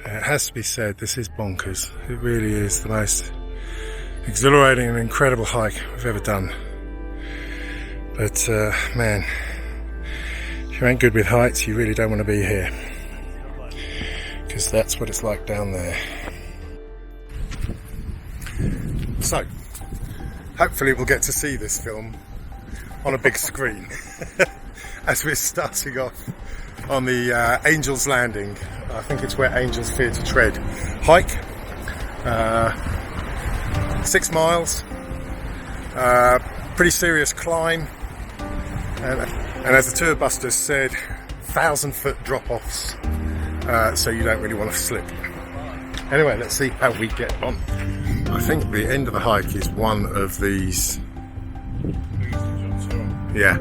It has to be said, this is bonkers. It really is the most exhilarating and incredible hike we've ever done. But man, if you ain't good with heights, you really don't want to be here, because that's what it's like down there. So, hopefully we'll get to see this film on a big screen as we're starting off on the Angel's Landing. I think it's where angels fear to tread hike. 6 miles, pretty serious climb, and as the tour busters said, 1,000-foot drop-offs, so you don't really want to slip. Anyway, let's see how we get on. I think the end of the hike is one of these, yeah,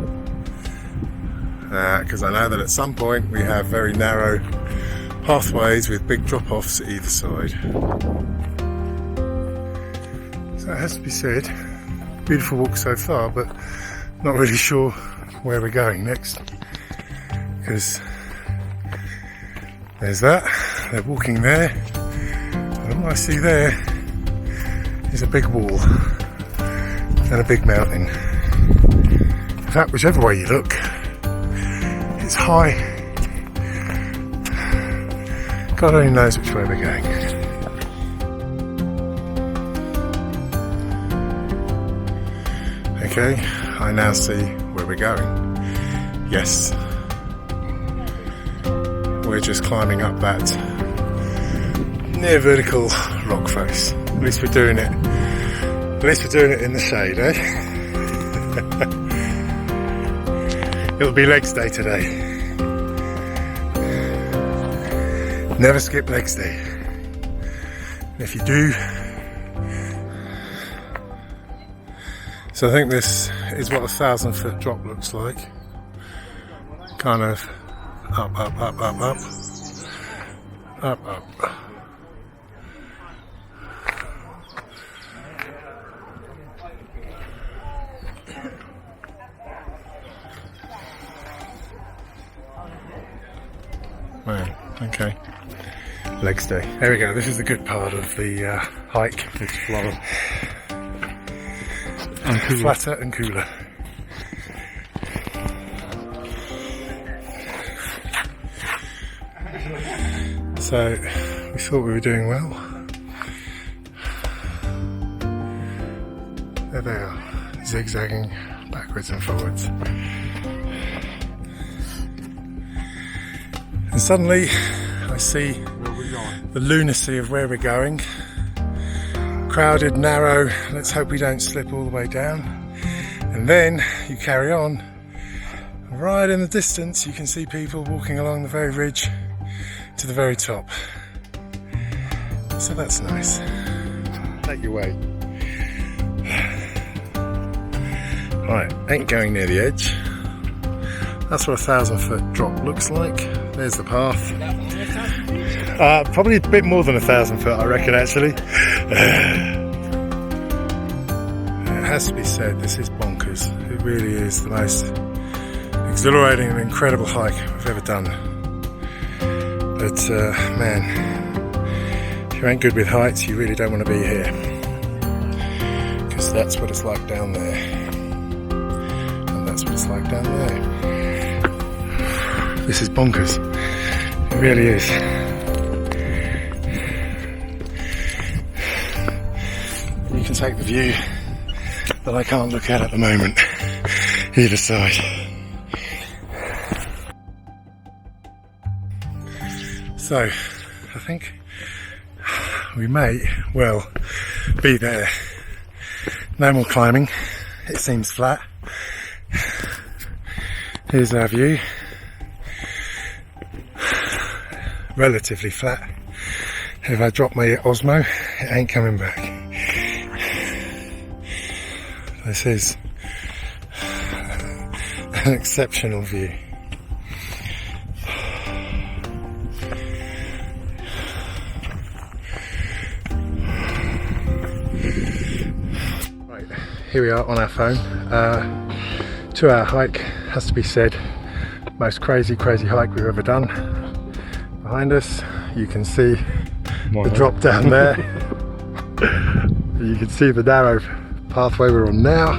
because I know that at some point we have very narrow pathways with big drop-offs either side. So it has to be said, beautiful walk so far, but not really sure where we're going next, because there's that, they're walking there, and all I see there is a big wall and a big mountain. In fact, whichever way you look, it's high. God only knows which way we're going. Okay, I now see where we're going. Yes, we're just climbing up that near vertical rock face. At least we're doing it. At least we're doing it in the shade, eh? It'll be legs day today. Never skip legs day. And if you do, so I think this is what a 1,000-foot drop looks like. Kind of up, up, up, up, up, up, up. Wow, okay. Legs day. There we go, this is the good part of the hike. It's floral. And cooler. Flatter and cooler. So, we thought we were doing well. There they are, zigzagging backwards and forwards. And suddenly, I see the lunacy of where we're going. Crowded, narrow, let's hope we don't slip all the way down. And then you carry on. Right in the distance, you can see people walking along the very ridge to the very top. So that's nice. Take your way. Right, ain't going near the edge. That's what a 1,000-foot drop looks like. There's the path. Probably a bit more than 1,000 foot, I reckon, actually. It has to be said, this is bonkers. It really is the most exhilarating and incredible hike we've ever done. But man, if you ain't good with heights, you really don't want to be here, because that's what it's like down there, and that's what it's like down there. This is bonkers. It really is. You can take the view that I can't look at the moment, either side. So, I think we may well be there. No more climbing, it seems flat. Here's our view. Relatively flat. If I drop my Osmo, it ain't coming back. This is an exceptional view. Right, here we are on our phone. 2-hour hike, has to be said. Most crazy hike we've ever done. Behind us, you can see the drop down there. You can see the narrow pathway we're on now,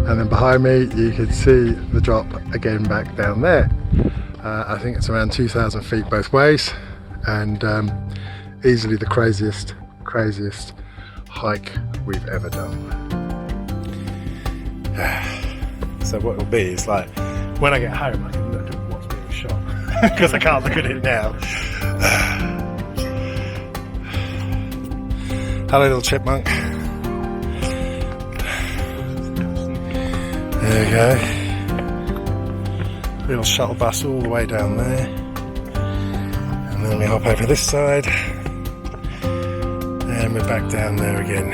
and then behind me you can see the drop again back down there. I think it's around 2,000 feet both ways, and easily the craziest hike we've ever done. So what it'll be is like, when I get home I can look at what's being shot, because I can't look at it now. Hello little chipmunk. There you go. Little shuttle bus all the way down there. And then we hop over this side. And we're back down there again.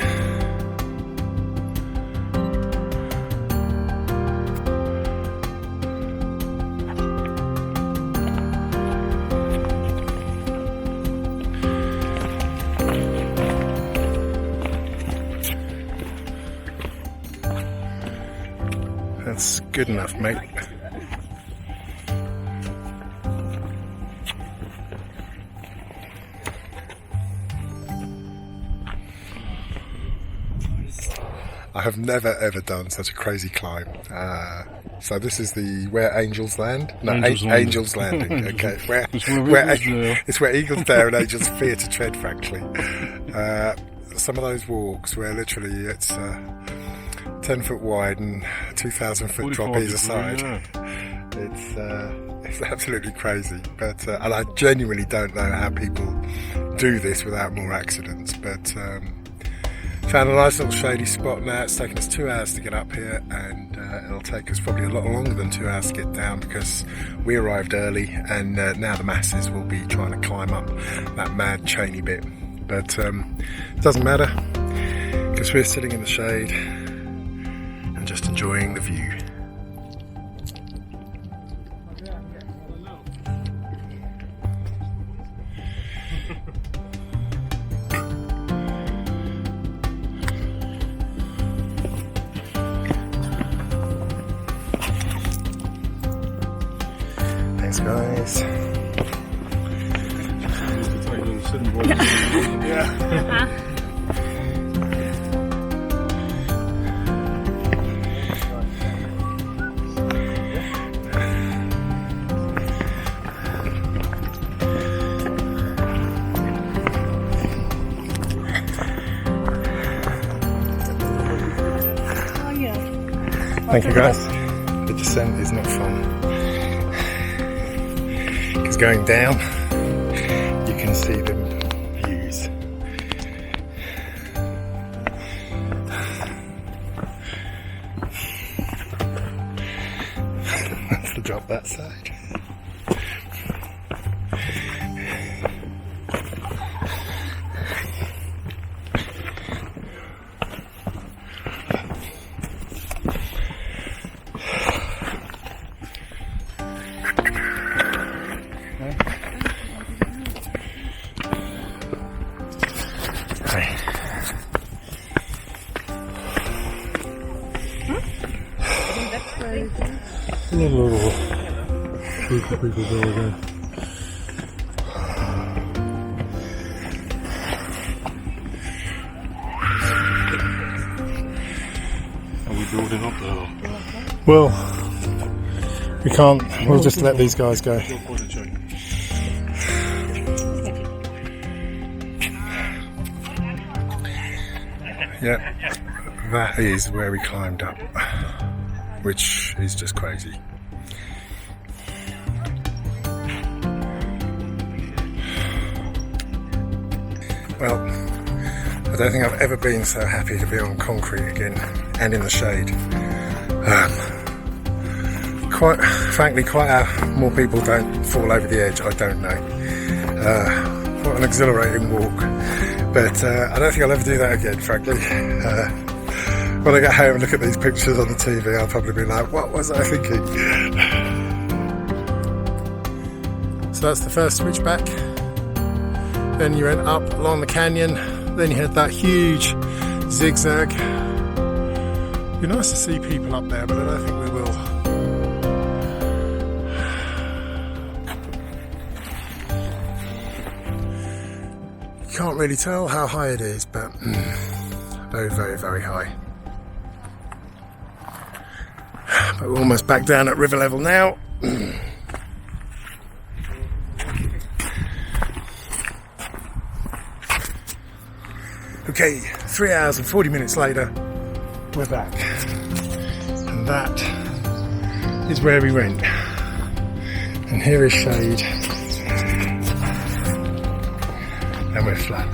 That's good enough, mate. I have never ever done such a crazy climb. So this is where angels land? No, Angels Landing. Okay, it's where eagles dare and angels fear to tread, frankly. Some of those walks where literally it's 10 foot wide and 2,000 foot drop either side. Yeah. It's absolutely crazy. But and I genuinely don't know how people do this without more accidents. But found a nice little shady spot now. It's taken us 2 hours to get up here, and it'll take us probably a lot longer than 2 hours to get down, because we arrived early, and now the masses will be trying to climb up that mad chainy bit. But it doesn't matter, because we're sitting in the shade and just enjoying the view. Thanks, guys. Yeah. Thank you, guys. The descent is not fun, because going down you can see the views. That's the drop that side. Little people go again. Are we building up there? Well, we can't. We'll just let these guys go. Yeah, that is where we climbed up, which is just crazy. Well, I don't think I've ever been so happy to be on concrete again and in the shade. Quite frankly, more people don't fall over the edge, I don't know. What an exhilarating walk. But I don't think I'll ever do that again, frankly. When I get home and look at these pictures on the TV, I'll probably be like, what was I thinking? So that's the first switchback. Then you went up along the canyon. Then you had that huge zigzag. It'd be nice to see people up there, but I don't think we will. You can't really tell how high it is, but very, very, very high. But we're almost back down at river level now. Okay, 3 hours and 40 minutes later, we're back. And that is where we went. And here is shade. And we're flat.